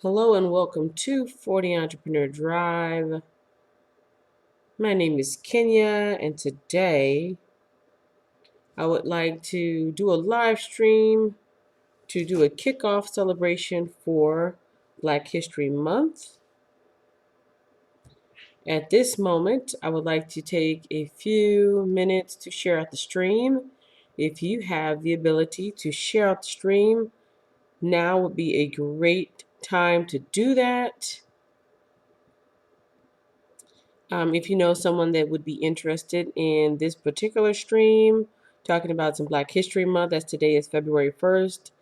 Hello and welcome to 40 Entrepreneur Drive. My name is Kenya, and today I would like to do a live stream to do a kickoff celebration for Black History Month. At this moment, I would like to take a few minutes to share out the stream. If you have the ability to share out the stream, now would be a great time to do that. If you know someone that would be interested in this particular stream, talking about some Black History Month, as today is February 1st,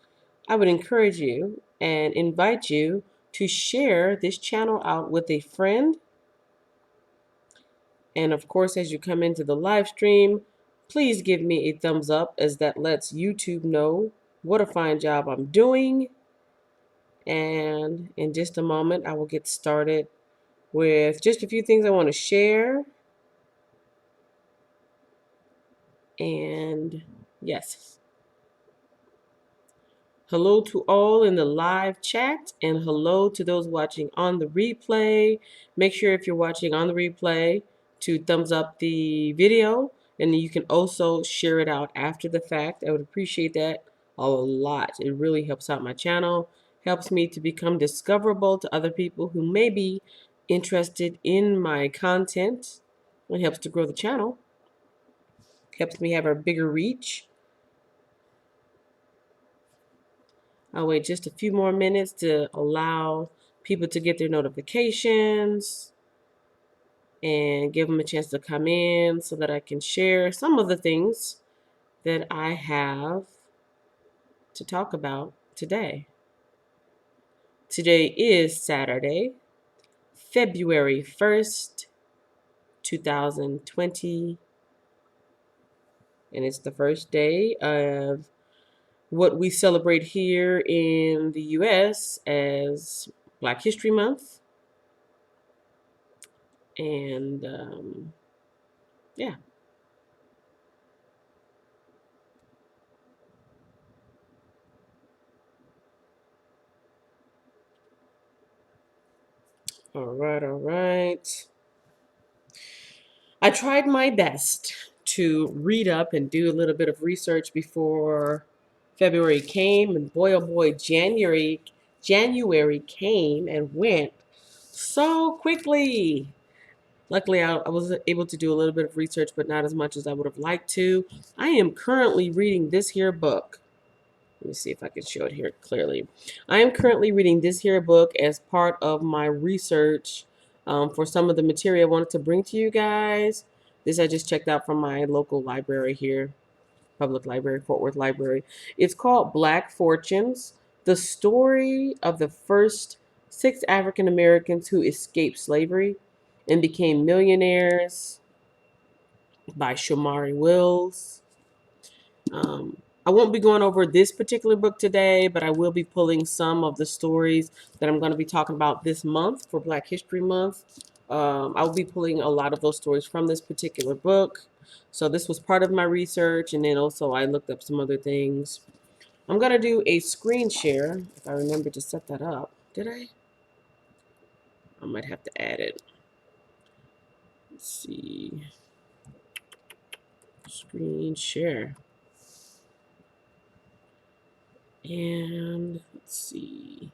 I would encourage you and invite you to share this channel out with a friend. And of course, as you come into the live stream, please give me a thumbs up, as that lets YouTube know what a fine job I'm doing. And in just a moment, I will get started with just a few things I want to share. And yes, hello to all in the live chat, and hello to those watching on the replay. Make sure if you're watching on the replay to thumbs up the video, and you can also share it out after the fact. I would appreciate that a lot. It really helps out my channel, helps me to become discoverable to other people who may be interested in my content. It helps to grow the channel, helps me have a bigger reach. I'll wait just a few more minutes to allow people to get their notifications and give them a chance to come in so that I can share some of the things that I have to talk about today. Today is Saturday, February 1st, 2020, and it's the first day of what we celebrate here in the US as Black History Month. And yeah. All right. I tried my best to read up and do a little bit of research before February came, and boy oh boy, January came and went so quickly. Luckily, I was able to do a little bit of research, but not as much as I would have liked to. I am currently reading this here book. Let me see if I can show it here clearly. I am currently reading this here book as part of my research for some of the material I wanted to bring to you guys. This I just checked out from my local library here, public library, Fort Worth Library. It's called Black Fortunes, the story of the first 6 African Americans who escaped slavery and became millionaires, by Shamari Wills. I won't be going over this particular book today, but I will be pulling some of the stories that I'm going to be talking about this month for Black History Month. I'll be pulling a lot of those stories from this particular book. So this was part of my research, and then also I looked up some other things. I'm going to do a screen share, if I remember to set that up. Did I? I might have to add it. Let's see. Screen share. And let's see.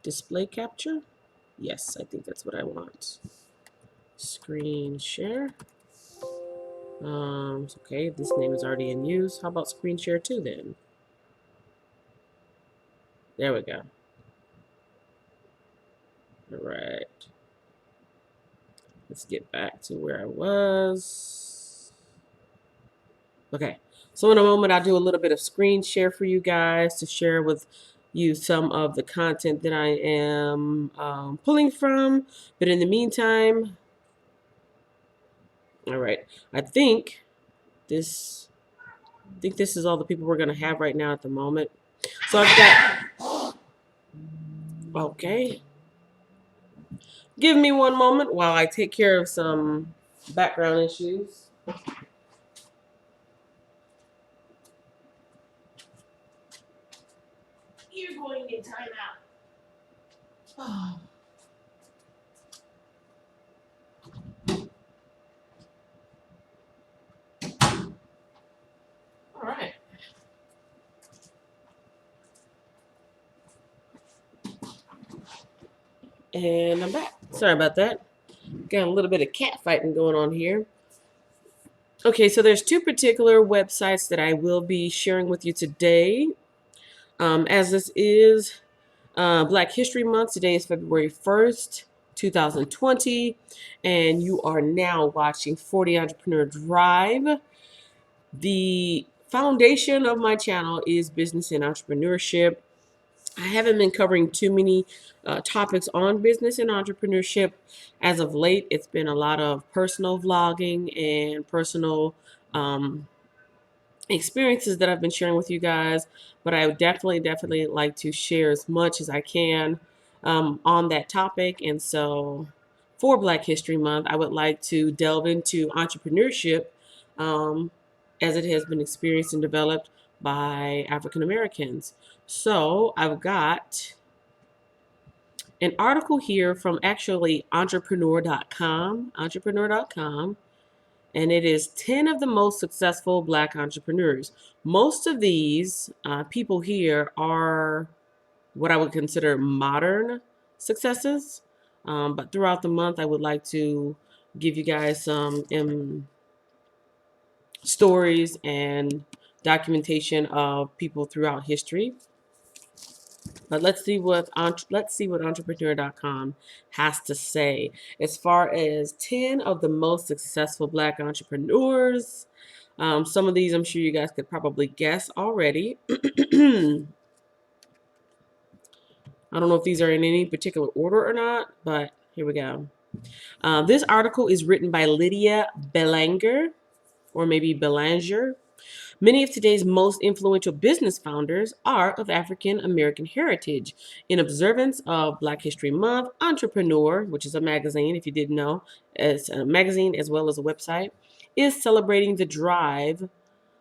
Display capture? Yes, I think that's what I want. Screen share. Okay, this name is already in use. How about screen share 2 then? There we go. All right. Let's get back to where I was. Okay, so in a moment I'll do a little bit of screen share for you guys to share with you some of the content that I am pulling from. But in the meantime, all right, I think this is all the people we're going to have right now at the moment. So I've got, okay. Give me one moment while I take care of some background issues. You're going in timeout. Oh, all right. And I'm back. Sorry about that. Got a little bit of cat fighting going on here. Okay, so there's two particular websites that I will be sharing with you today. As this is Black History Month, today is February 1st, 2020, and you are now watching 40 Entrepreneur Drive. The foundation of my channel is business and entrepreneurship. I haven't been covering too many topics on business and entrepreneurship as of late. It's been a lot of personal vlogging and personal um, experiences that I've been sharing with you guys, but I would definitely like to share as much as I can on that topic. And so for Black History Month, I would like to delve into entrepreneurship um, as it has been experienced and developed by African Americans. So I've got an article here from actually entrepreneur.com, and it is 10 of the most successful Black entrepreneurs. Most of these people here are what I would consider modern successes, but throughout the month, I would like to give you guys some stories and documentation of people throughout history. But let's see what entrepreneur.com has to say as far as 10 of the most successful Black entrepreneurs. Some of these I'm sure you guys could probably guess already. I don't know if these are in any particular order or not, but here we go. This article is written by Lydia Belanger, or maybe Belanger. Many of today's most influential business founders are of African American heritage. In observance of Black History Month, Entrepreneur, which is a magazine, if you didn't know, as a magazine as well as a website, is celebrating the drive,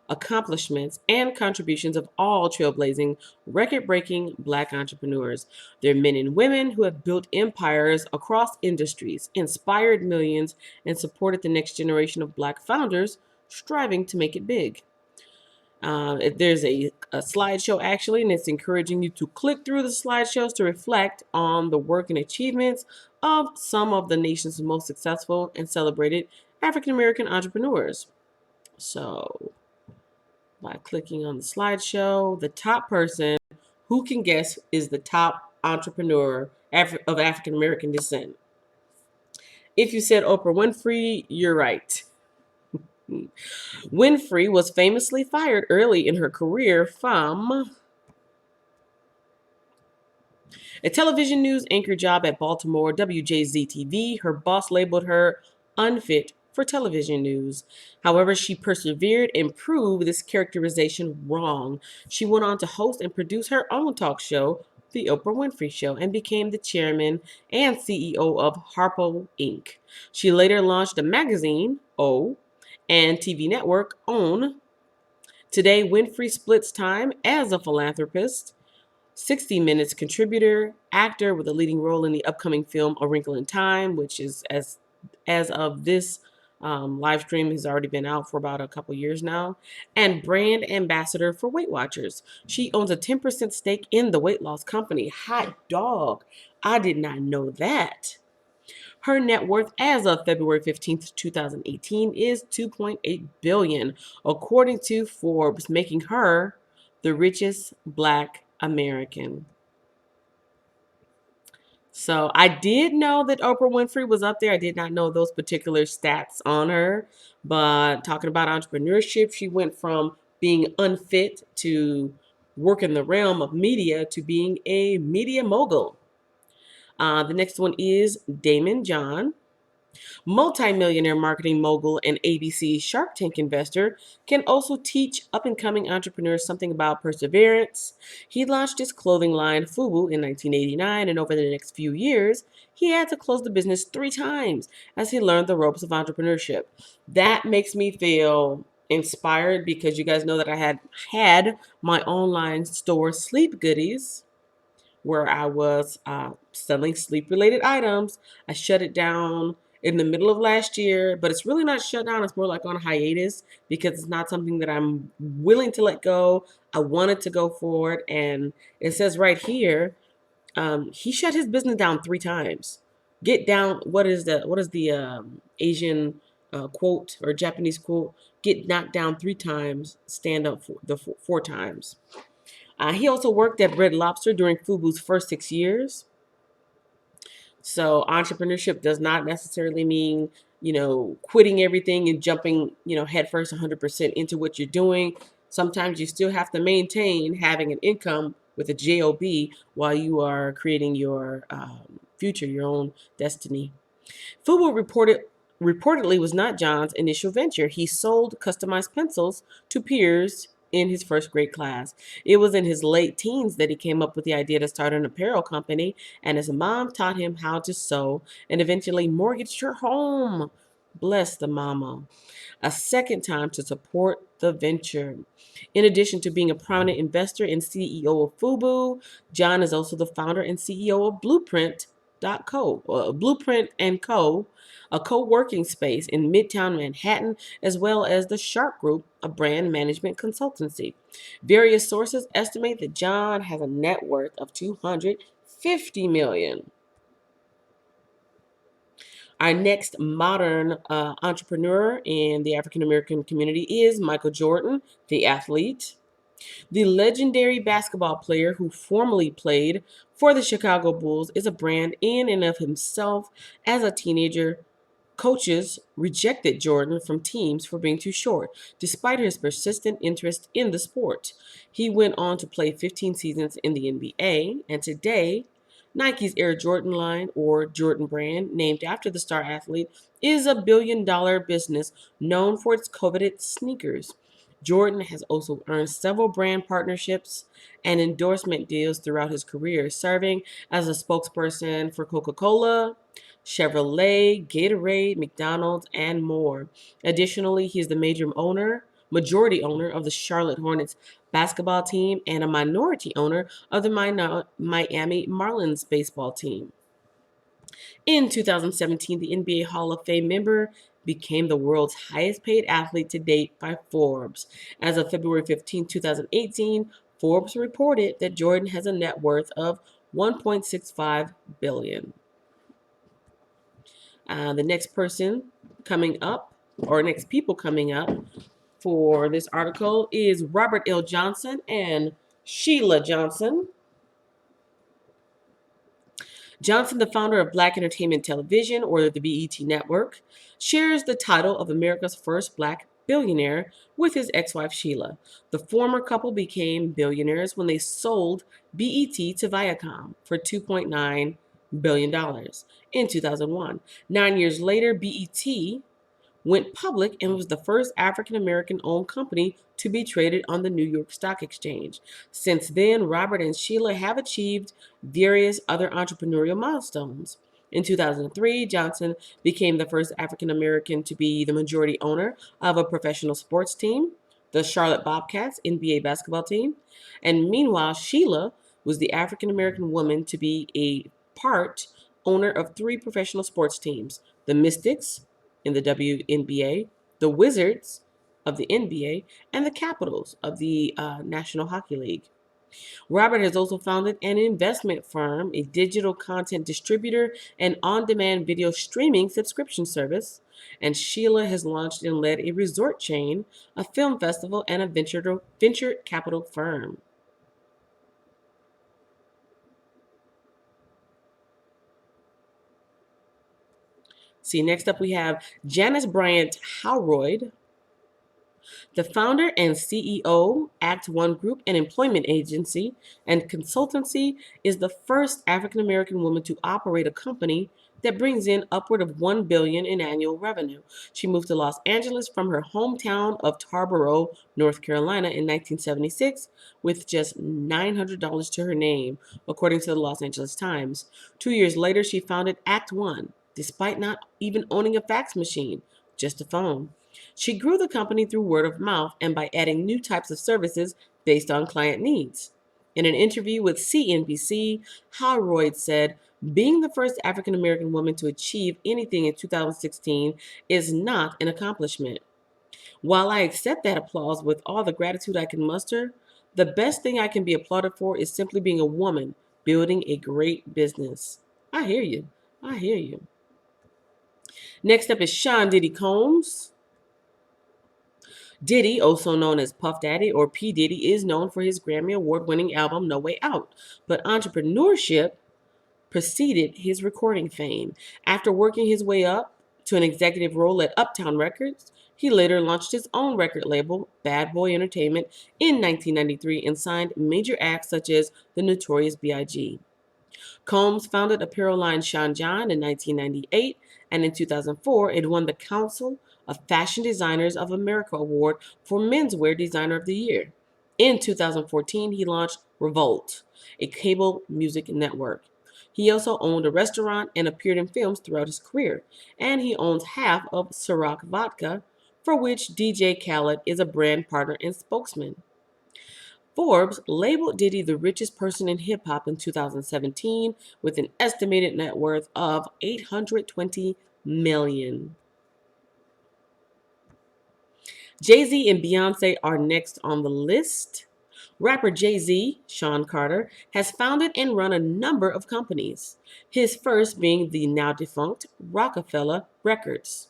accomplishments, and contributions of all trailblazing, record-breaking Black entrepreneurs. They're men and women who have built empires across industries, inspired millions, and supported the next generation of Black founders striving to make it big. There's a slideshow actually, and it's encouraging you to click through the slideshows to reflect on the work and achievements of some of the nation's most successful and celebrated African American entrepreneurs. So, by clicking on the slideshow, the top person, who can guess, is the top entrepreneur of African American descent? If you said Oprah Winfrey, you're right. Winfrey was famously fired early in her career from a television news anchor job at Baltimore WJZ-TV. Her boss labeled her unfit for television news. However, she persevered and proved this characterization wrong. She went on to host and produce her own talk show, The Oprah Winfrey Show, and became the chairman and CEO of Harpo Inc. She later launched a magazine, O, and TV network, OWN. Today, Winfrey splits time as a philanthropist, 60 Minutes contributor, actor with a leading role in the upcoming film A Wrinkle in Time, which is as of this live stream has already been out for about a couple years now, and brand ambassador for Weight Watchers. She owns a 10% stake in the weight loss company. Hot dog. I did not know that. Her net worth as of February 15th, 2018 is $2.8 billion, according to Forbes, making her the richest Black American. So I did know that Oprah Winfrey was up there. I did not know those particular stats on her. But talking about entrepreneurship, she went from being unfit to work in the realm of media to being a media mogul. The next one is Damon John. Multi-millionaire marketing mogul and ABC Shark Tank investor, can also teach up-and-coming entrepreneurs something about perseverance. He launched his clothing line FUBU in 1989, and over the next few years, he had to close the business 3 times as he learned the ropes of entrepreneurship. That makes me feel inspired because you guys know that I had my online store Sleep Goodies. where I was selling sleep related items. I shut it down in the middle of last year, but it's really not shut down. It's more like on hiatus because it's not something that I'm willing to let go. I wanted to go forward, and it says right here, he shut his business down 3 times. Get down. What is the Asian quote or Japanese quote? Get knocked down 3 times. Stand up 4 times. He also worked at Red Lobster during Fubu's first 6 years. So entrepreneurship does not necessarily mean, quitting everything and jumping, headfirst 100% into what you're doing. Sometimes you still have to maintain having an income with a job while you are creating your future, your own destiny. Fubu reportedly was not John's initial venture. He sold customized pencils to peers in his first grade class. It was in his late teens that he came up with the idea to start an apparel company, and his mom taught him how to sew and eventually mortgaged her home. Bless the mama. A second time to support the venture. In addition to being a prominent investor and CEO of Fubu, John is also the founder and CEO of Blueprint and Co., a co-working space in Midtown Manhattan, as well as the Sharp Group, a brand management consultancy. Various sources estimate that John has a net worth of $250 million. Our next modern entrepreneur in the African American community is Michael Jordan, the athlete. The legendary basketball player who formerly played for the Chicago Bulls is a brand in and of himself. As a teenager, coaches rejected Jordan from teams for being too short, despite his persistent interest in the sport. He went on to play 15 seasons in the NBA, and today, Nike's Air Jordan line, or Jordan brand, named after the star athlete, is a billion-dollar business known for its coveted sneakers. Jordan has also earned several brand partnerships and endorsement deals throughout his career, serving as a spokesperson for Coca-Cola, Chevrolet, Gatorade, McDonald's, and more. Additionally, he is the majority owner of the Charlotte Hornets basketball team and a minority owner of the Miami Marlins baseball team. In 2017, the NBA Hall of Fame member became the world's highest paid athlete to date by Forbes. As of February 15, 2018, Forbes reported that Jordan has a net worth of $1.65 billion. The next person coming up, or next people coming up for this article, is Robert L. Johnson and Sheila Johnson. Johnson, the founder of Black Entertainment Television, or the BET Network, shares the title of America's first Black billionaire with his ex-wife Sheila. The former couple became billionaires when they sold BET to Viacom for $2.9 billion in 2001. 9 years later, BET went public and was the first African American owned company to be traded on the New York Stock Exchange. Since then, Robert and Sheila have achieved various other entrepreneurial milestones. In 2003, Johnson became the first African American to be the majority owner of a professional sports team, the Charlotte Bobcats NBA basketball team. And meanwhile, Sheila was the African American woman to be a part owner of 3 professional sports teams, the Mystics in the WNBA, the Wizards of the NBA, and the Capitals of the National Hockey League. Robert has also founded an investment firm, a digital content distributor, and on-demand video streaming subscription service. And Sheila has launched and led a resort chain, a film festival, and a venture capital firm. See, next up we have Janice Bryant Howroyd, the founder and CEO, Act One Group, an employment agency and consultancy, is the first African American woman to operate a company that brings in upward of $1 billion in annual revenue. She moved to Los Angeles from her hometown of Tarboro, North Carolina in 1976 with just $900 to her name, according to the Los Angeles Times. 2 years later, she founded Act One, despite not even owning a fax machine, just a phone. She grew the company through word of mouth and by adding new types of services based on client needs. In an interview with CNBC, Howard said, being the first African American woman to achieve anything in 2016 is not an accomplishment. While I accept that applause with all the gratitude I can muster, the best thing I can be applauded for is simply being a woman building a great business. I hear you. I hear you. Next up is Sean Diddy Combs. Diddy, also known as Puff Daddy or P. Diddy, is known for his Grammy Award winning album No Way Out, but entrepreneurship preceded his recording fame. After working his way up to an executive role at Uptown Records, he later launched his own record label, Bad Boy Entertainment, in 1993 and signed major acts such as the Notorious B.I.G. Combs founded apparel line Sean John in 1998, and in 2004, it won the Council of Fashion Designers of America Award for Menswear Designer of the Year. In 2014, he launched Revolt, a cable music network. He also owned a restaurant and appeared in films throughout his career, and he owns half of Ciroc Vodka, for which DJ Khaled is a brand partner and spokesman. Forbes labeled Diddy the richest person in hip hop in 2017 with an estimated net worth of $820 million. Jay-Z and Beyonce are next on the list. Rapper Jay-Z, Sean Carter, has founded and run a number of companies, his first being the now defunct Rockefeller Records.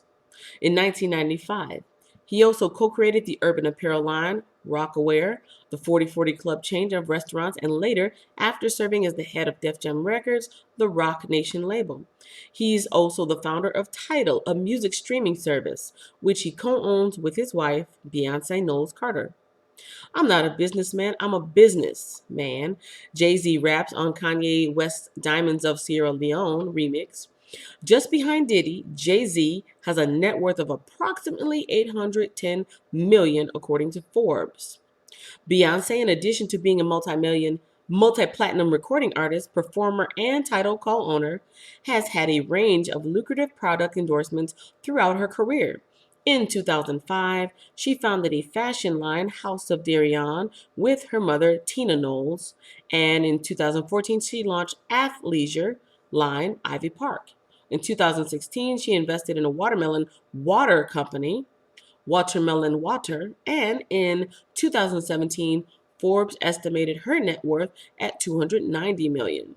In 1995, he also co-created the urban apparel line Rockaware, the 4040 Club chain of restaurants, and later, after serving as the head of Def Jam Records, the Rock Nation label. He's also the founder of Tidal, a music streaming service, which he co-owns with his wife, Beyonce Knowles Carter. I'm not a businessman, I'm a businessman. Jay-Z raps on Kanye West's Diamonds of Sierra Leone remix. Just behind Diddy, Jay-Z has a net worth of approximately $810 million according to Forbes. Beyonce, in addition to being a multi-platinum recording artist, performer, and title co-owner, has had a range of lucrative product endorsements throughout her career. In 2005, she founded a fashion line, House of Darion, with her mother, Tina Knowles, and in 2014, she launched athleisure line, Ivy Park. In 2016, she invested in a watermelon water company, Watermelon Water, and in 2017, Forbes estimated her net worth at $290 million.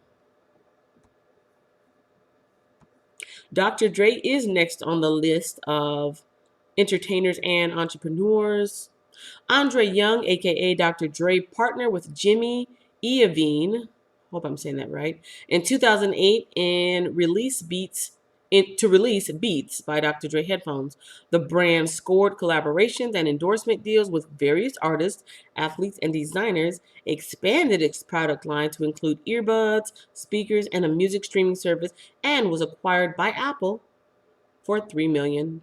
Dr. Dre is next on the list of entertainers and entrepreneurs. Andre Young, aka Dr. Dre, partnered with Jimmy Iovine, hope I'm saying that right, in 2008 to release Beats by Dr. Dre headphones. The brand scored collaborations and endorsement deals with various artists, athletes, and designers, expanded its product line to include earbuds, speakers, and a music streaming service, and was acquired by Apple for $3 million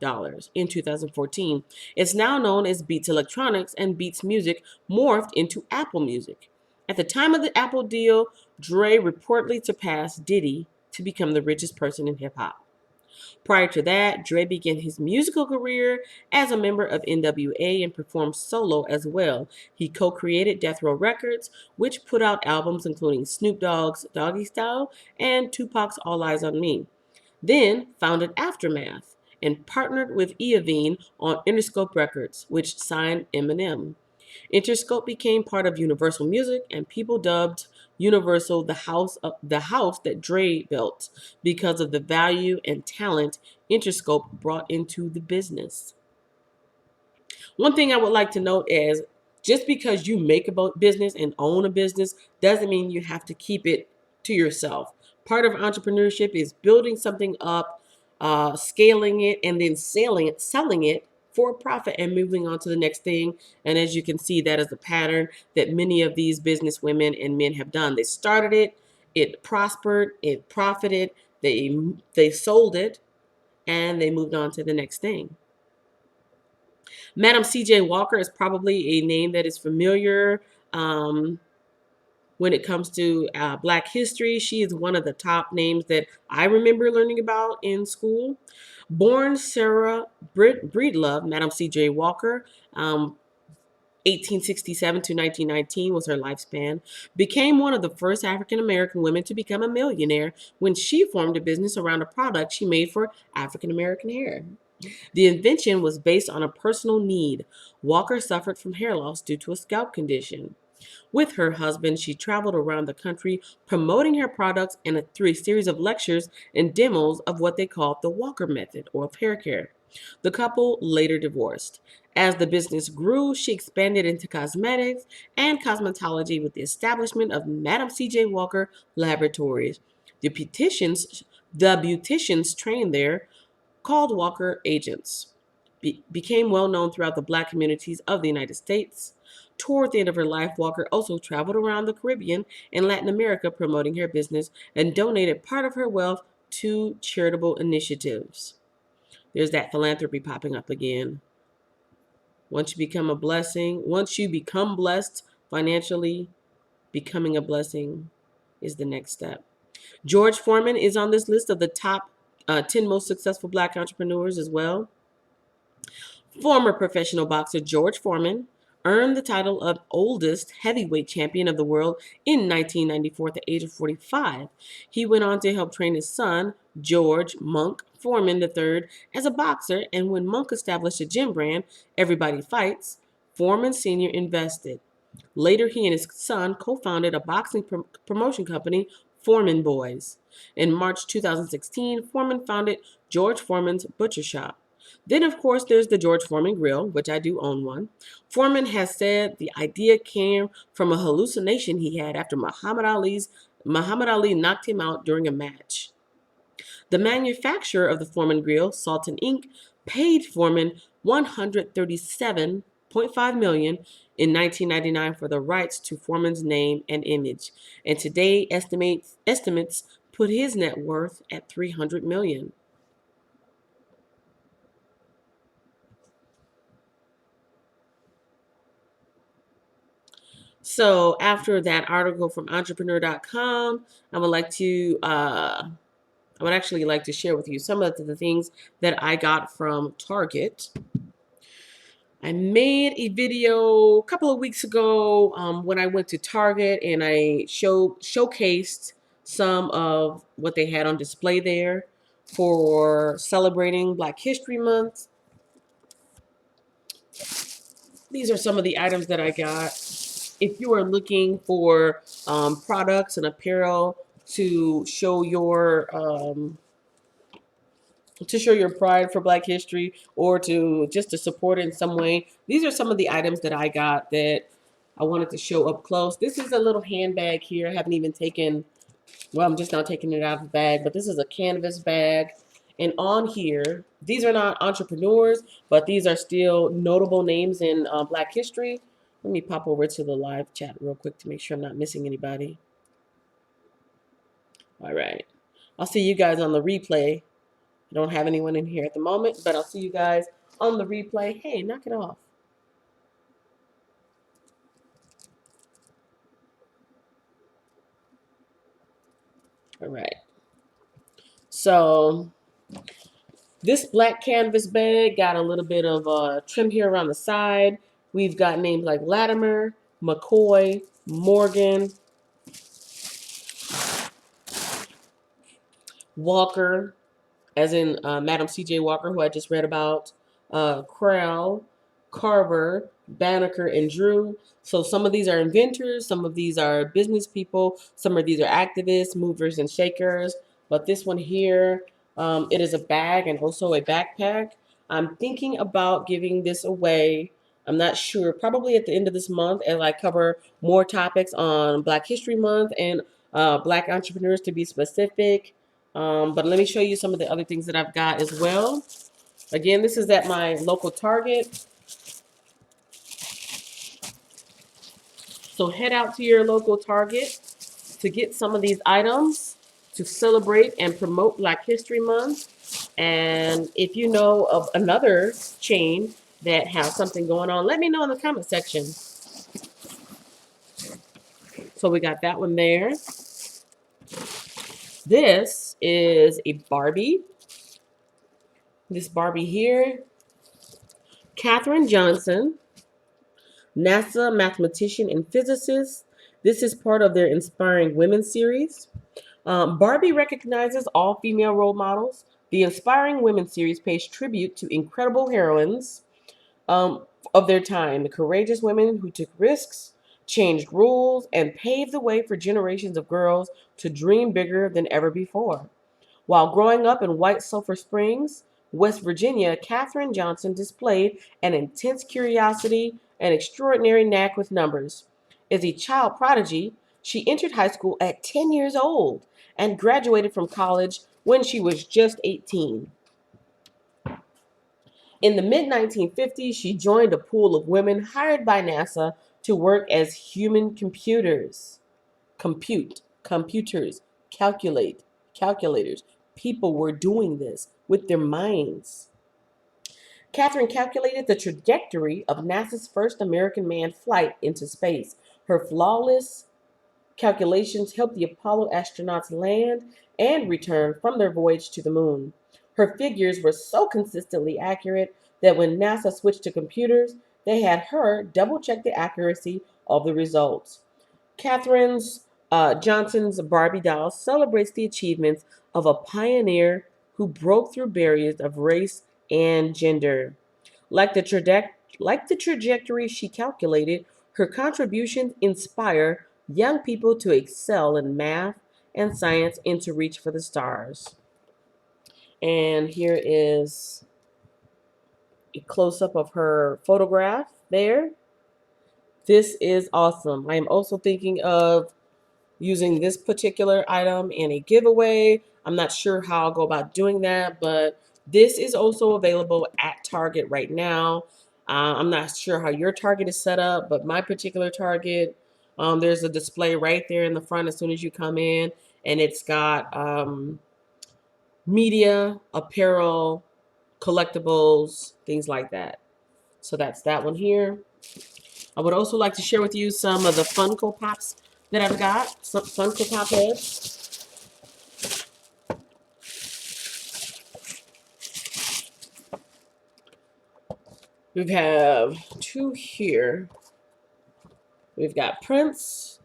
in 2014. It's now known as Beats Electronics, and Beats Music morphed into Apple Music. At the time of the Apple deal, Dre reportedly surpassed Diddy to become the richest person in hip hop. Prior to that, Dre began his musical career as a member of NWA and performed solo as well. He co-created Death Row Records, which put out albums including Snoop Dogg's Doggy Style and Tupac's All Eyes on Me. Then founded Aftermath and partnered with Iovine on Interscope Records, which signed Eminem. Interscope became part of Universal Music, and people dubbed Universal the house that Dre built because of the value and talent Interscope brought into the business. One thing I would like to note is just because you make a business and own a business doesn't mean you have to keep it to yourself. Part of entrepreneurship is building something up, scaling it, and then selling it for profit and moving on to the next thing. And as you can see, that is a pattern that many of these business women and men have done. They started it, it prospered, it profited, they sold it, and they moved on to the next thing. Madam C.J. Walker is probably a name that is familiar when it comes to Black history. She is one of the top names that I remember learning about in school. Born Sarah Breedlove, Madam C.J. Walker, 1867 to 1919 was her lifespan, became one of the first African American women to become a millionaire when she formed a business around a product she made for African American hair. The invention was based on a personal need. Walker suffered from hair loss due to a scalp condition. With her husband, she traveled around the country promoting her products and through a series of lectures and demos of what they called the Walker method or of hair care. The couple later divorced. As the business grew, she expanded into cosmetics and cosmetology with the establishment of Madam C.J. Walker Laboratories. The beauticians, the beauticians trained there, called Walker agents, became well known throughout the black communities of the United States. Toward the end of her life, Walker also traveled around the Caribbean and Latin America promoting her business and donated part of her wealth to charitable initiatives. There's that philanthropy popping up again. Once you become blessed financially, becoming a blessing is the next step. George Foreman is on this list of the top 10 most successful black entrepreneurs as well. Former professional boxer George Foreman earned the title of oldest heavyweight champion of the world in 1994 at the age of 45. He went on to help train his son, George Monk Foreman III, as a boxer, and when Monk established a gym brand, Everybody Fights, Foreman Sr. invested. Later, he and his son co-founded a boxing promotion company, Foreman Boys. In March 2016, Foreman founded George Foreman's Butcher Shop. Then, of course, there's the George Foreman Grill, which I do own one. Foreman has said the idea came from a hallucination he had after Muhammad Ali knocked him out during a match. The manufacturer of the Foreman Grill, Sultan Inc., paid Foreman $137.5 million in 1999 for the rights to Foreman's name and image, and today estimates put his net worth at $300 million. So after that article from entrepreneur.com, I would actually like to share with you some of the things that I got from Target. I made a video a couple of weeks ago when I went to Target and I showcased some of what they had on display there for celebrating Black History Month. These are some of the items that I got. If you are looking for products and apparel to show your pride for Black history or to just to support it in some way, these are some of the items that I got that I wanted to show up close. This is a little handbag here. I haven't even taken, well, I'm just now taking it out of the bag, but this is a canvas bag. And on here, these are not entrepreneurs, but these are still notable names in Black history. Let me pop over to the live chat real quick to make sure I'm not missing anybody. All right. I'll see you guys on the replay. I don't have anyone in here at the moment, but I'll see you guys on the replay. Hey, knock it off. All right. So this black canvas bag got a little bit of trim here around the side. We've got names like Latimer, McCoy, Morgan, Walker, as in Madam C.J. Walker, who I just read about, Crowell, Carver, Banneker, and Drew. So some of these are inventors, some of these are business people, some of these are activists, movers, and shakers. But this one here, it is a bag and also a backpack. I'm thinking about giving this away. I'm not sure, probably at the end of this month as I cover more topics on Black History Month and Black entrepreneurs to be specific. But let me show you some of the other things that I've got as well. Again, this is at my local Target. So head out to your local Target to get some of these items to celebrate and promote Black History Month. And if you know of another chain that has something going on, let me know in the comment section. So we got that one there. This is a Barbie. This Barbie here, Katherine Johnson, NASA mathematician and physicist. This is part of their Inspiring Women series. Barbie recognizes all female role models. The Inspiring Women series pays tribute to incredible heroines of their time, the courageous women who took risks, changed rules, and paved the way for generations of girls to dream bigger than ever before. While growing up in White Sulphur Springs, West Virginia, Katherine Johnson displayed an intense curiosity and extraordinary knack with numbers. As a child prodigy, she entered high school at 10 years old and graduated from college when she was just 18. In the mid 1950s, she joined a pool of women hired by NASA to work as human computers. Computers, calculators. People were doing this with their minds. Catherine calculated the trajectory of NASA's first American manned flight into space. Her flawless calculations helped the Apollo astronauts land and return from their voyage to the moon. Her figures were so consistently accurate that when NASA switched to computers, they had her double check the accuracy of the results. Catherine's Johnson's Barbie doll celebrates the achievements of a pioneer who broke through barriers of race and gender. Like the, like the trajectory she calculated, her contributions inspire young people to excel in math and science and to reach for the stars. And here is a close up of her photograph there. This is awesome. I am also thinking of using this particular item in a giveaway. I'm not sure how I'll go about doing that, but this is also available at Target right now. I'm not sure how your Target is set up, but my particular Target, there's a display right there in the front as soon as you come in, and it's got media, apparel, collectibles, things like that. So that's that one here. I would also like to share with you some of the Funko Pops that I've got, some Funko Pop heads. We have two here. We've got Prince.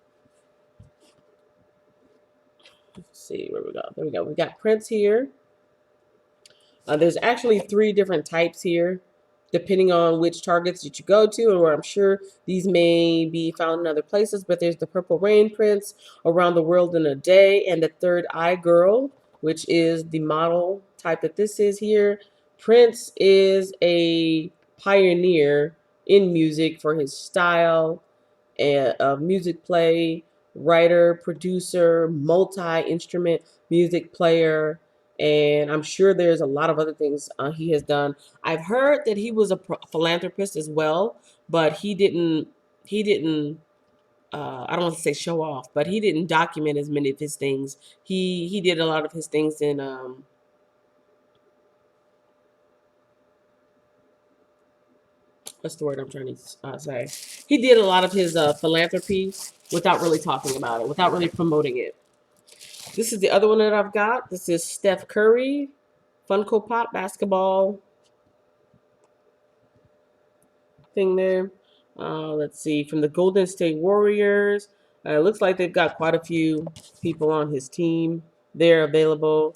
Let's see where we go. There we go. We got Prince here. There's actually three different types here, depending on which Targets that you go to, or I'm sure these may be found in other places, but there's the Purple Rain Prince, Around the World in a Day, and the Third Eye Girl, which is the model type that this is here. Prince is a pioneer in music for his style of music play, writer, producer, multi-instrument music player, and I'm sure there's a lot of other things he has done. I've heard that he was a philanthropist as well, but he didn't I don't want to say show off, but he didn't document as many of his things. He did a lot of his things in what's the word I'm trying to say? He did a lot of his philanthropy without really talking about it, without really promoting it. This is the other one that I've got. This is Steph Curry, Funko Pop basketball thing there. Let's see, from the Golden State Warriors. It looks like they've got quite a few people on his team. They're available,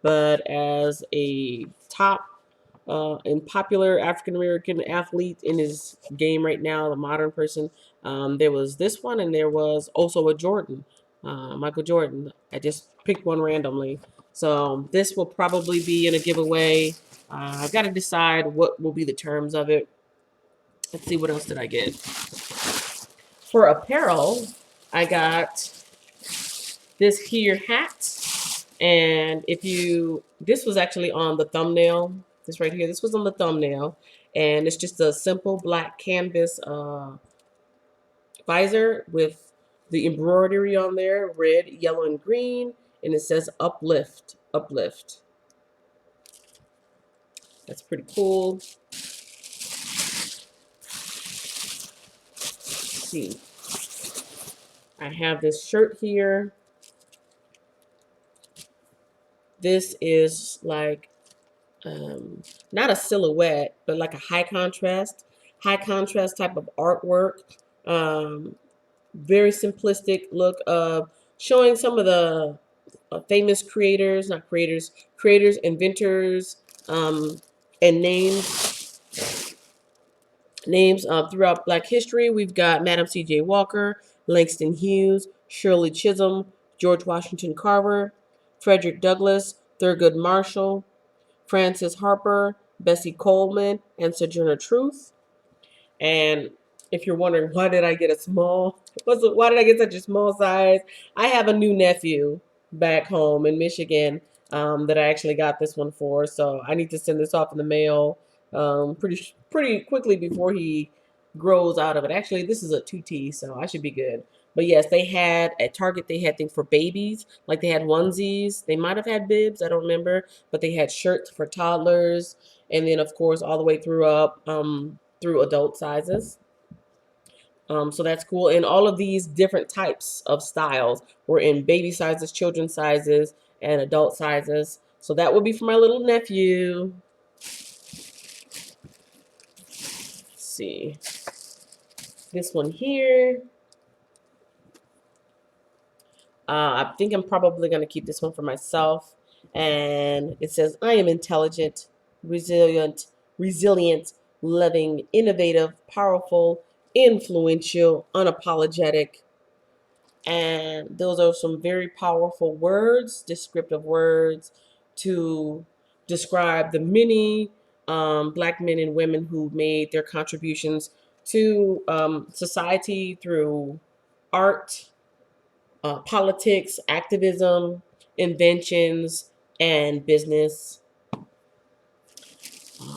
but as a top and popular African American athlete in his game right now, the modern person, there was this one, and there was also a Jordan, Michael Jordan. I just picked one randomly. So this will probably be in a giveaway. I've got to decide what will be the terms of it. Let's see, what else did I get? For apparel, I got this here hat. And if you, this was actually on the thumbnail. This right here, this was on the thumbnail. And it's just a simple black canvas visor with the embroidery on there, red, yellow, and green. And it says uplift, uplift. That's pretty cool. Let's see. I have this shirt here. This is like not a silhouette, but like a high contrast high contrast type of artwork. Um, Very simplistic look of showing some of the famous creators, not creators, creators, inventors, and names throughout Black history. We've got Madam C.J. Walker, Langston Hughes, Shirley Chisholm, George Washington Carver, Frederick Douglass, Thurgood Marshall, Francis Harper, Bessie Coleman, and Sojourner Truth. And if you're wondering why did I get a small, why did I get such a small size? I have a new nephew back home in Michigan that I actually got this one for, so I need to send this off in the mail pretty quickly before he grows out of it. Actually, this is a 2T, so I should be good. But yes, they had at Target. They had things for babies, like they had onesies. They might have had bibs, I don't remember, but they had shirts for toddlers, and then of course all the way through up. Through adult sizes. So that's cool. And all of these different types of styles were in baby sizes, children's sizes, and adult sizes. So that would be for my little nephew. Let's see. This one here. I think I'm probably going to keep this one for myself. And it says, I am intelligent, resilient, loving, innovative, powerful, influential, unapologetic. And those are some very powerful words, descriptive words to describe the many Black men and women who made their contributions to society through art, politics, activism, inventions, and business,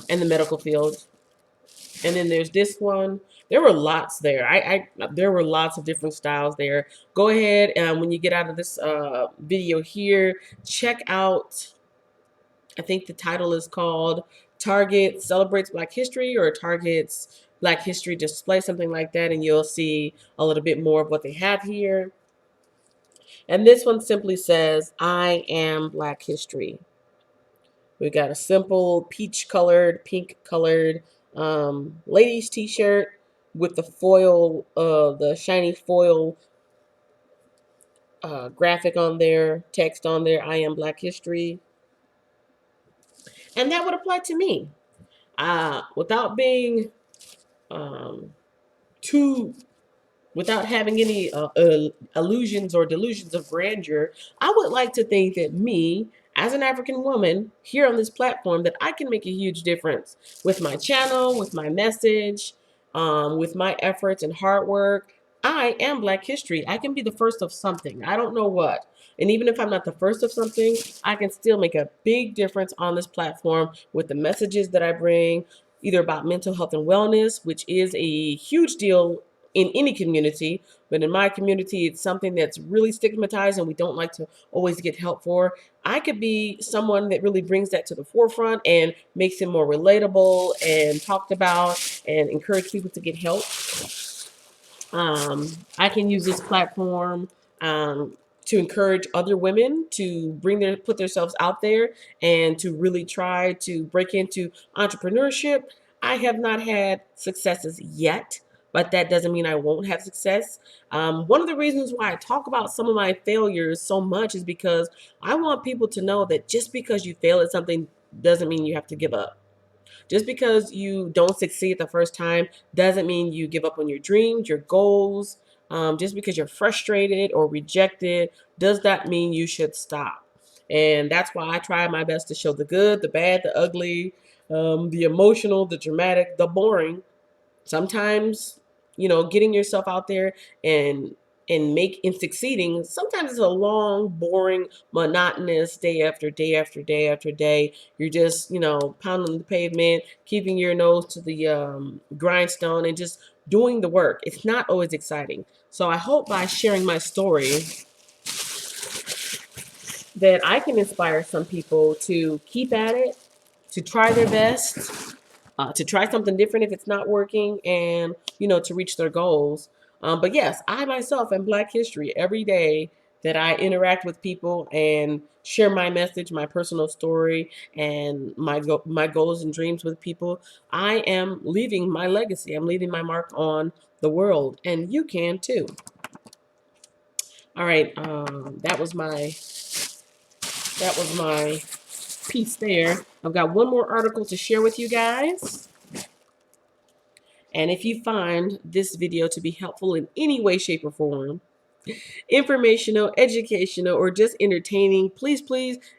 and the medical field. And then there's this one. There were lots there. There were lots of different styles there. Go ahead and when you get out of this video here, check out. I think the title is called "Target Celebrates Black History" or "Target's Black History Display," something like that, and you'll see a little bit more of what they have here. And this one simply says, "I am Black history." We got a simple peach colored, pink colored ladies t-shirt with the foil, the shiny foil graphic on there, text on there, I am Black history. And that would apply to me. Without being too without having any illusions or delusions of grandeur, I would like to think that me, as an African woman here on this platform, that I can make a huge difference with my channel, with my message, with my efforts and hard work. I am Black history. I can be the first of something. I don't know what. And even if I'm not the first of something, I can still make a big difference on this platform with the messages that I bring, either about mental health and wellness, which is a huge deal in any community, but in my community, it's something that's really stigmatized and we don't like to always get help for. I could be someone that really brings that to the forefront and makes it more relatable and talked about and encourage people to get help. I can use this platform to encourage other women to put themselves out there and to really try to break into entrepreneurship. I have not had successes yet, but that doesn't mean I won't have success. One of the reasons why I talk about some of my failures so much is because I want people to know that just because you fail at something doesn't mean you have to give up. Just because you don't succeed the first time doesn't mean you give up on your dreams, your goals. Just because you're frustrated or rejected does that mean you should stop. And that's why I try my best to show the good, the bad, the ugly, the emotional, the dramatic, the boring. Sometimes, getting yourself out there and succeeding, sometimes it's a long, boring, monotonous day after day after day after day. You're just, pounding the pavement, keeping your nose to the grindstone and just doing the work. It's not always exciting. So I hope by sharing my story that I can inspire some people to keep at it, to try their best, to try something different if it's not working, and to reach their goals. But yes, I myself am Black history every day, that I interact with people and share my message, my personal story, and my goals and dreams with people. I am leaving my legacy. I'm leaving my mark on the world, and you can too. All right, that was my piece there. I've got one more article to share with you guys. And if you find this video to be helpful in any way, shape, or form, informational, educational, or just entertaining, please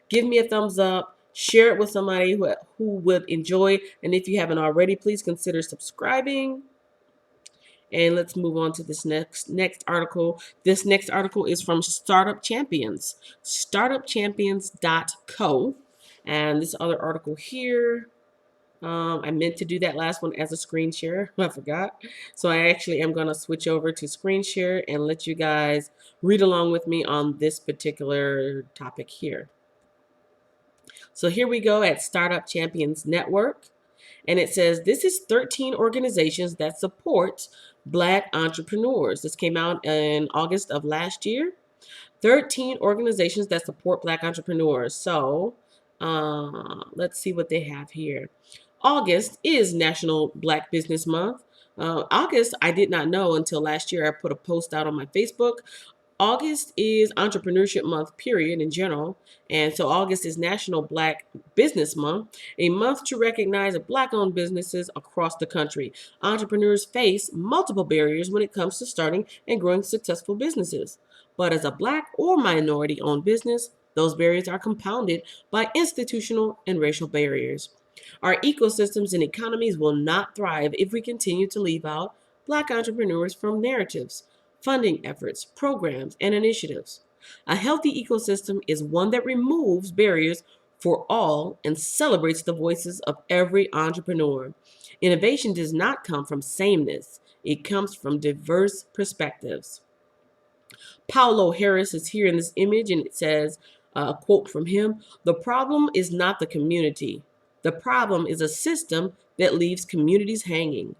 give me a thumbs up. Share it with somebody who would enjoy. And if you haven't already, please consider subscribing. And let's move on to this next article. This next article is from Startup Champions, startupchampions.co. And this other article here, I meant to do that last one as a screen share. I forgot. So I actually am going to switch over to screen share and let you guys read along with me on this particular topic here. So here we go at Startup Champions Network. And it says, this is 13 organizations that support Black entrepreneurs. This came out in August of last year. 13 organizations that support Black entrepreneurs. So let's see what they have here. August is National Black Business Month. August, I did not know until last year. I put a post out on my Facebook. August is Entrepreneurship Month, period, in general. And so August is National Black Business Month, a month to recognize Black-owned businesses across the country. Entrepreneurs face multiple barriers when it comes to starting and growing successful businesses. But as a Black or minority-owned business, those barriers are compounded by institutional and racial barriers. Our ecosystems and economies will not thrive if we continue to leave out Black entrepreneurs from narratives, funding efforts, programs, and initiatives. A healthy ecosystem is one that removes barriers for all and celebrates the voices of every entrepreneur. Innovation does not come from sameness, it comes from diverse perspectives. Paulo Harris is here in this image, and it says, a quote from him, "The problem is not the community. The problem is a system that leaves communities hanging."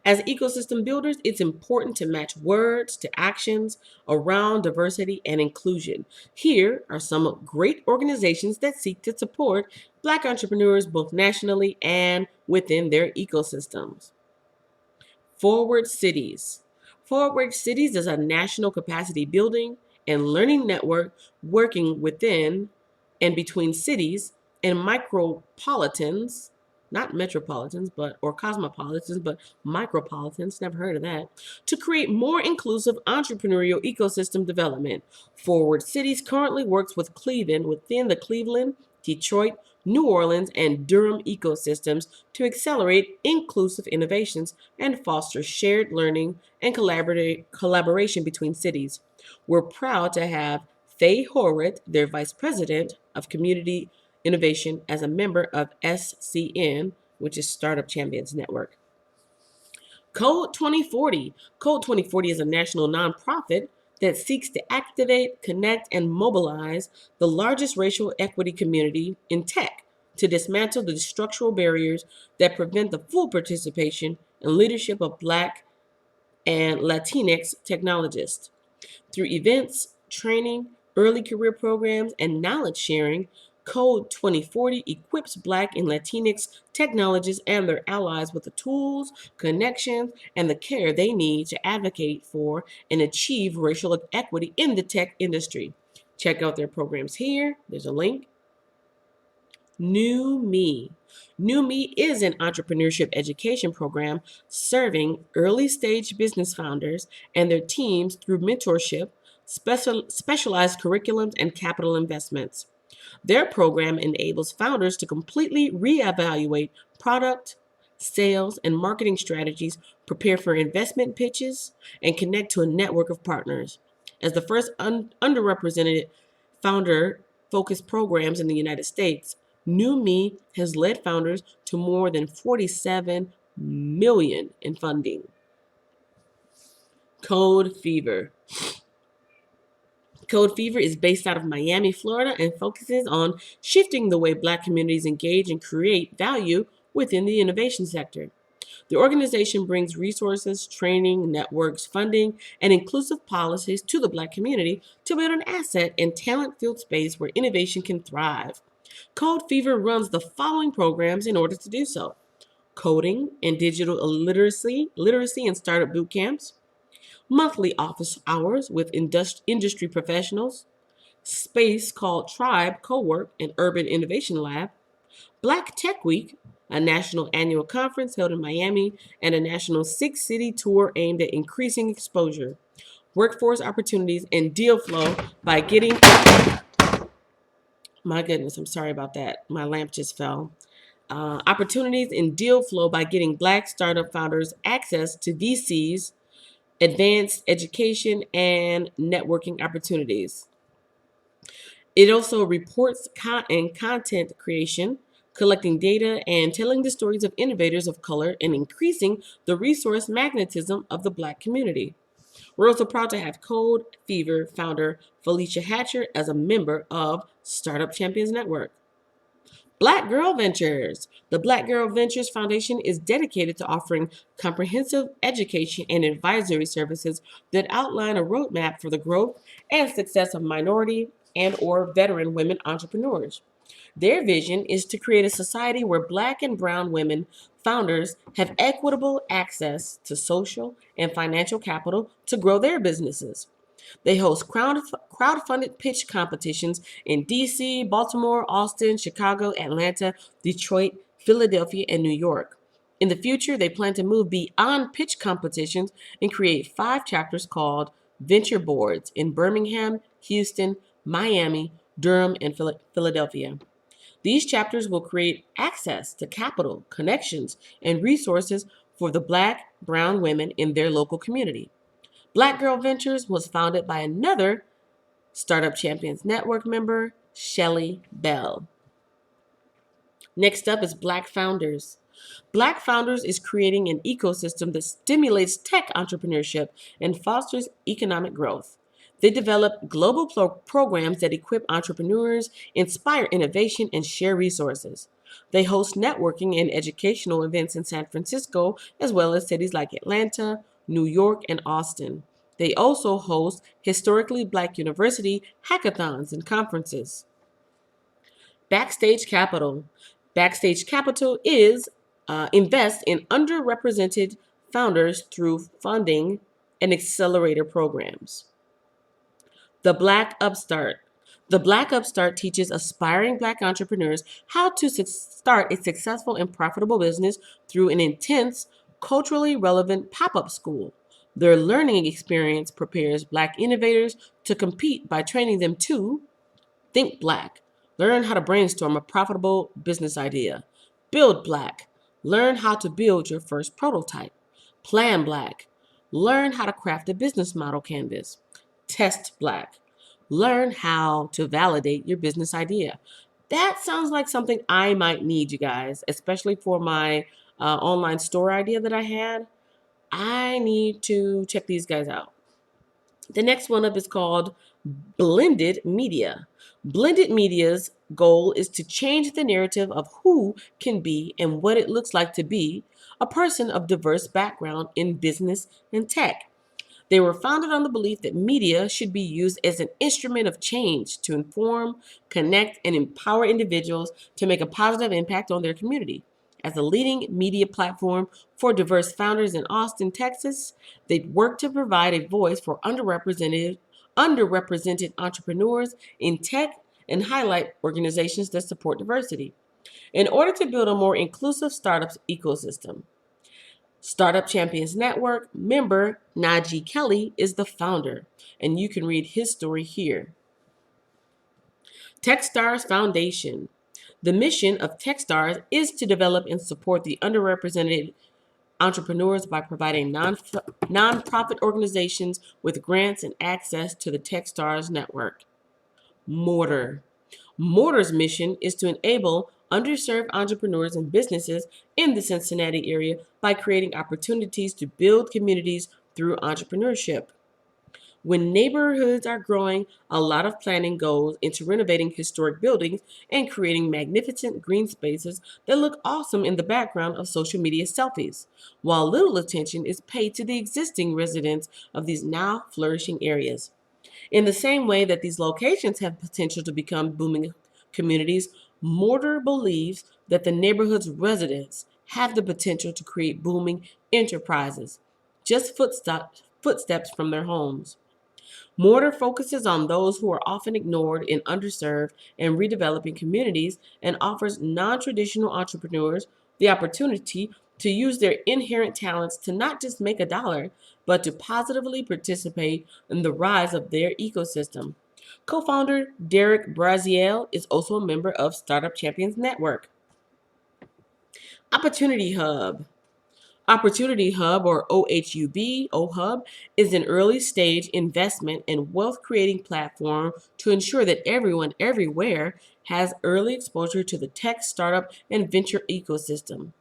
As ecosystem builders, it's important to match words to actions around diversity and inclusion. Here are some great organizations that seek to support Black entrepreneurs both nationally and within their ecosystems. Forward Cities. Forward Cities is a national capacity building and learning network working within and between cities and micropolitans, not metropolitans, or cosmopolitans, but micropolitans, never heard of that, to create more inclusive entrepreneurial ecosystem development. Forward Cities currently works with Cleveland within the Cleveland, Detroit, New Orleans, and Durham ecosystems to accelerate inclusive innovations and foster shared learning and collaboration between cities. We're proud to have Faye Horwath, their Vice President of Community Innovation, as a member of SCN, which is Startup Champions Network. Code 2040. Code 2040 is a national nonprofit that seeks to activate, connect, and mobilize the largest racial equity community in tech to dismantle the structural barriers that prevent the full participation and leadership of Black and Latinx technologists. Through events, training, early career programs, and knowledge sharing, Code 2040 equips Black and Latinx technologists and their allies with the tools, connections, and the care they need to advocate for and achieve racial equity in the tech industry. Check out their programs here. There's a link. New Me. New Me is an entrepreneurship education program serving early stage business founders and their teams through mentorship, specialized curriculums, and capital investments. Their program enables founders to completely reevaluate product, sales, and marketing strategies, prepare for investment pitches, and connect to a network of partners. As the first underrepresented founder-focused programs in the United States, New Me has led founders to more than $47 million in funding. Code Fever. Code Fever is based out of Miami, Florida, and focuses on shifting the way Black communities engage and create value within the innovation sector. The organization brings resources, training, networks, funding, and inclusive policies to the Black community to build an asset and talent-filled space where innovation can thrive. Code Fever runs the following programs in order to do so: coding and digital literacy and startup boot camps, monthly office hours with industry professionals, space called Tribe Co-work and Urban Innovation Lab, Black Tech Week, a national annual conference held in Miami, and a national six-city tour aimed at increasing exposure, workforce opportunities, and deal flow by getting... My goodness, I'm sorry about that. My lamp just fell. Opportunities in deal flow by getting Black startup founders access to VCs, advanced education, and networking opportunities. It also reports and content creation, collecting data and telling the stories of innovators of color and increasing the resource magnetism of the Black community. We're also proud to have Code Fever founder Felicia Hatcher as a member of Startup Champions Network. Black Girl Ventures. The Black Girl Ventures Foundation is dedicated to offering comprehensive education and advisory services that outline a roadmap for the growth and success of minority and or veteran women entrepreneurs. Their vision is to create a society where Black and brown women founders have equitable access to social and financial capital to grow their businesses. They host crowd-funded pitch competitions in DC, Baltimore, Austin, Chicago, Atlanta, Detroit, Philadelphia, and New York. In the future, they plan to move beyond pitch competitions and create 5 chapters called Venture Boards in Birmingham, Houston, Miami, Durham, and Philadelphia. These chapters will create access to capital, connections, and resources for the Black, brown women in their local community. Black Girl Ventures was founded by another Startup Champions Network member, Shelly Bell. Next up is Black Founders. Black Founders is creating an ecosystem that stimulates tech entrepreneurship and fosters economic growth. They develop global programs that equip entrepreneurs, inspire innovation, and share resources. They host networking and educational events in San Francisco, as well as cities like Atlanta, New York, and Austin. They also host historically Black university hackathons and conferences. Backstage Capital. Backstage Capital is invest in underrepresented founders through funding and accelerator programs. The Black Upstart. The Black Upstart teaches aspiring Black entrepreneurs how to start a successful and profitable business through an intense, culturally relevant pop-up school. Their learning experience prepares Black innovators to compete by training them to think Black, learn how to brainstorm a profitable business idea. Build Black, learn how to build your first prototype. Plan Black, learn how to craft a business model canvas. Test Black, learn how to validate your business idea. That sounds like something I might need, you guys, especially for my online store idea that I had. I need to check these guys out. The next one up is called Blended Media. Blended Media's goal is to change the narrative of who can be and what it looks like to be a person of diverse background in business and tech. They were founded on the belief that media should be used as an instrument of change to inform, connect, and empower individuals to make a positive impact on their community. As a leading media platform for diverse founders in Austin, Texas, they work to provide a voice for underrepresented entrepreneurs in tech and highlight organizations that support diversity in order to build a more inclusive startups ecosystem. Startup Champions Network member Najee Kelly is the founder, and you can read his story here. Techstars Foundation. The mission of Techstars is to develop and support the underrepresented entrepreneurs by providing nonprofit organizations with grants and access to the Techstars network. Mortar. Mortar's mission is to enable underserved entrepreneurs and businesses in the Cincinnati area by creating opportunities to build communities through entrepreneurship. When neighborhoods are growing, a lot of planning goes into renovating historic buildings and creating magnificent green spaces that look awesome in the background of social media selfies, while little attention is paid to the existing residents of these now flourishing areas. In the same way that these locations have potential to become booming communities, Mortar believes that the neighborhood's residents have the potential to create booming enterprises, just footsteps from their homes. Mortar focuses on those who are often ignored and underserved and redeveloping communities and offers non traditional entrepreneurs the opportunity to use their inherent talents to not just make a dollar, but to positively participate in the rise of their ecosystem. Co founder Derek Braziel is also a member of Startup Champions Network. Opportunity Hub. Opportunity Hub, or OHUB, is an early stage investment and wealth creating platform to ensure that everyone everywhere has early exposure to the tech, startup, and venture ecosystem.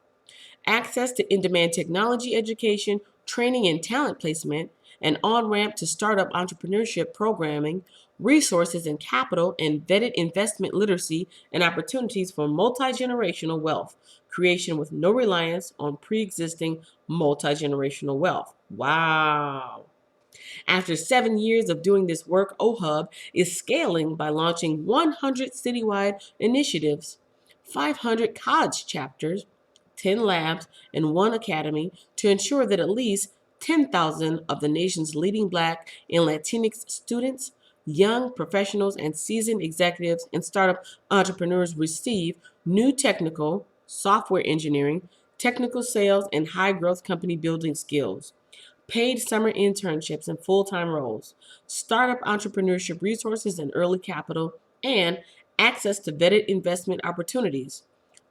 Access to in demand technology education, training and talent placement, an on ramp to startup entrepreneurship programming, resources and capital, and vetted investment literacy, and opportunities for multi generational wealth creation with no reliance on pre existing multi generational wealth. Wow. After 7 years of doing this work, OHUB is scaling by launching 100 citywide initiatives, 500 college chapters, 10 labs, and one academy to ensure that at least 10,000 of the nation's leading Black and Latinx students, young professionals, and seasoned executives and startup entrepreneurs receive new technical, software engineering, technical sales, and high growth company building skills, paid summer internships and full time roles, startup entrepreneurship resources and early capital, and access to vetted investment opportunities,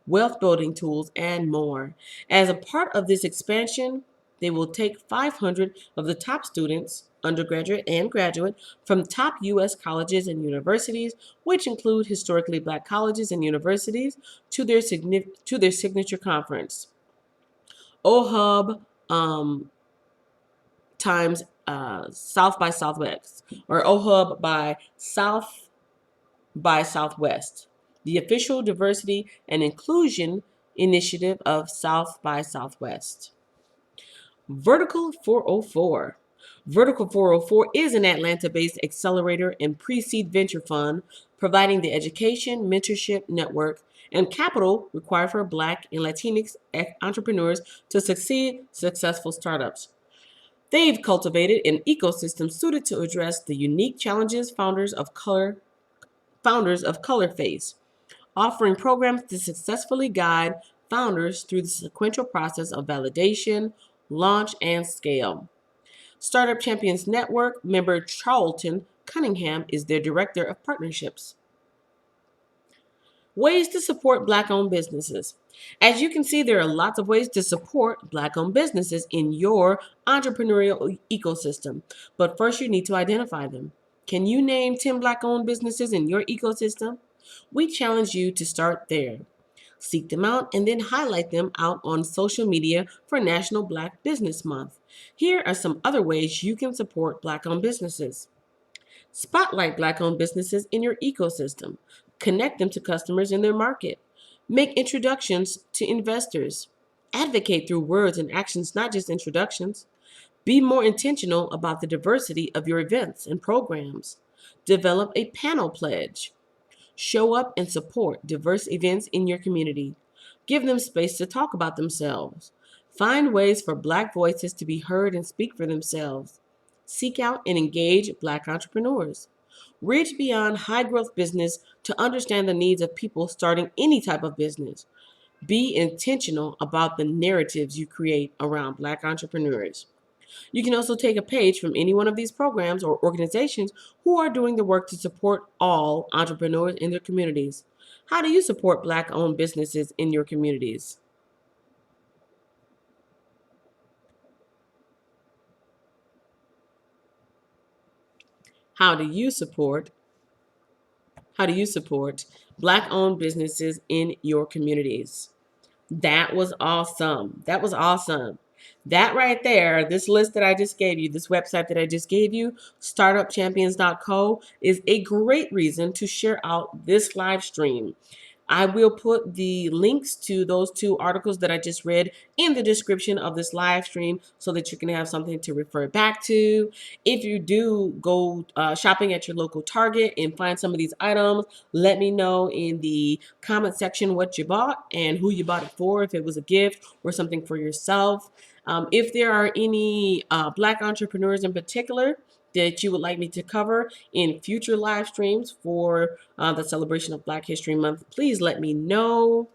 wealth building tools, and more. As a part of this expansion, they will take 500 of the top students, undergraduate and graduate, from top U.S. colleges and universities, which include historically Black colleges and universities, to their signature conference. OHUB times South by Southwest, or OHUB by Southwest, the official diversity and inclusion initiative of South by Southwest. Vertical 404. Vertical 404 is an Atlanta based accelerator and pre seed venture fund providing the education, mentorship, network, and capital required for Black and Latinx entrepreneurs to succeed successful startups. They've cultivated an ecosystem suited to address the unique challenges founders of color face, offering programs to successfully guide founders through the sequential process of validation, launch, and scale. Startup Champions Network member Charlton Cunningham is their director of partnerships. Ways to support Black owned businesses. As you can see, there are lots of ways to support Black owned businesses in your entrepreneurial ecosystem. But first, you need to identify them. Can you name 10 Black owned businesses in your ecosystem? We challenge you to start there. Seek them out and then highlight them out on social media for National Black Business Month. Here are some other ways you can support Black owned businesses. Spotlight Black owned businesses in your ecosystem. Connect them to customers in their market. Make introductions to investors. Advocate through words and actions, not just introductions. Be more intentional about the diversity of your events and programs. Develop a panel pledge. Show up and support diverse events in your community. Give them space to talk about themselves. Find ways for Black voices to be heard and speak for themselves. Seek out and engage Black entrepreneurs. Reach beyond high growth business to understand the needs of people starting any type of business. Be intentional about the narratives you create around Black entrepreneurs. You can also take a page from any one of these programs or organizations who are doing the work to support all entrepreneurs in their communities. How do you support Black owned businesses in your communities? How do you support how do you support Black owned businesses in your communities? That was awesome. That was awesome. That right there, this list that I just gave you, this website that I just gave you, startupchampions.co, is a great reason to share out this live stream. I will put the links to those two articles that I just read in the description of this live stream so that you can have something to refer back to. If you do go shopping at your local Target and find some of these items, let me know in the comment section what you bought and who you bought it for, if it was a gift or something for yourself. If there are any Black entrepreneurs in particular that you would like me to cover in future live streams for the celebration of Black History Month, please let me know.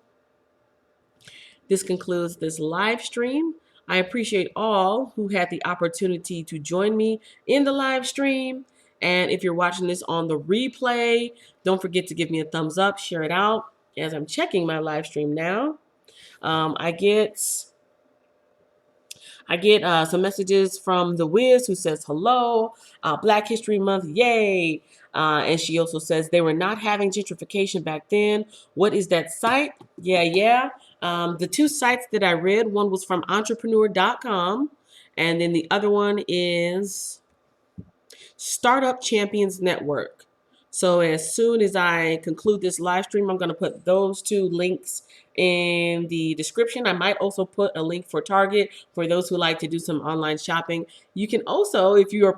This concludes this live stream. I appreciate all who had the opportunity to join me in the live stream. And if you're watching this on the replay, don't forget to give me a thumbs up, share it out. As I'm checking my live stream now, I get some messages from The Wiz, who says hello, Black History Month, yay. And she also says they were not having gentrification back then. What is that site? Yeah. The two sites that I read, one was from entrepreneur.com, and then the other one is Startup Champions Network. So as soon as I conclude this live stream, I'm going to put those two links in the description. I might also put a link for Target for those who like to do some online shopping. You can also, if you're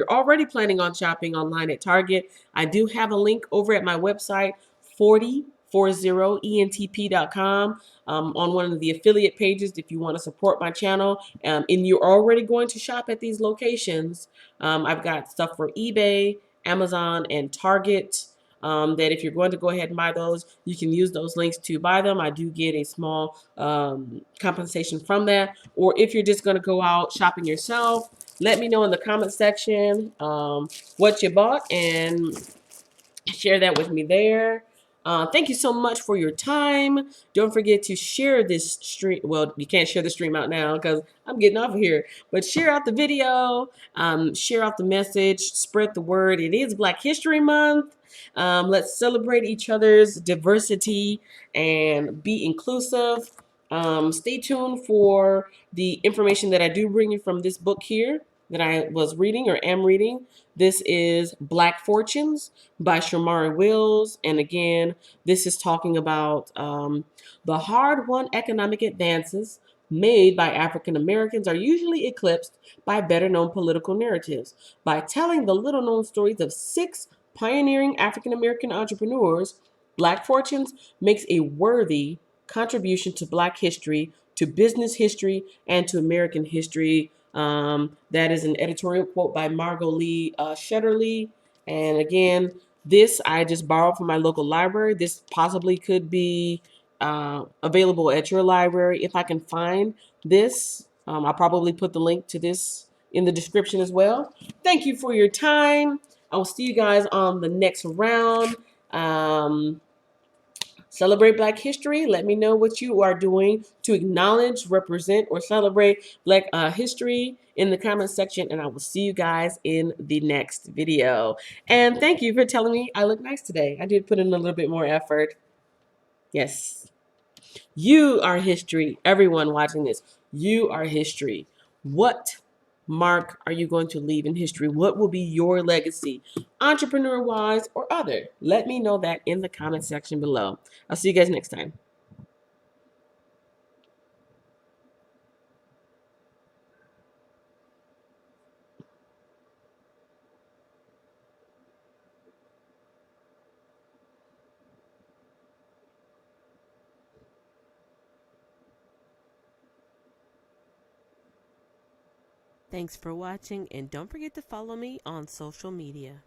already planning on shopping online at Target, I do have a link over at my website, 4040entp.com, on one of the affiliate pages if you want to support my channel, and you're already going to shop at these locations. I've got stuff for eBay, Amazon, and Target. That if you're going to go ahead and buy those, you can use those links to buy them. I do get a small compensation from that. Or if you're just going to go out shopping yourself, let me know in the comment section what you bought and share that with me there. Thank you so much for your time. Don't forget to share this stream. Well, you can't share the stream out now because I'm getting off of here. But share out the video, share out the message, spread the word. It is Black History Month. Let's celebrate each other's diversity and be inclusive. Stay tuned for the information that I do bring you from this book here that I was reading or am reading. This is Black Fortunes by Shamari Wills. And again, this is talking about the hard-won economic advances made by African Americans are usually eclipsed by better-known political narratives. By telling the little-known stories of 6 pioneering African American entrepreneurs, Black Fortunes makes a worthy contribution to Black history, to business history, and to American history. That is an editorial quote by Margot Lee Shetterly. And again, this I just borrowed from my local library. This possibly could be available at your library if I can find this. I'll probably put the link to this in the description as well. Thank you for your time. I will see you guys on the next round. Celebrate Black History. Let me know what you are doing to acknowledge, represent, or celebrate Black history in the comment section, and I will see you guys in the next video. And thank you for telling me I look nice today. I did put in a little bit more effort. Yes. You are history. Everyone watching this, you are history. What mark are you going to leave in history? What will be your legacy, entrepreneur-wise or other? Let me know that in the comment section below. I'll see you guys next time. Thanks for watching, and don't forget to follow me on social media.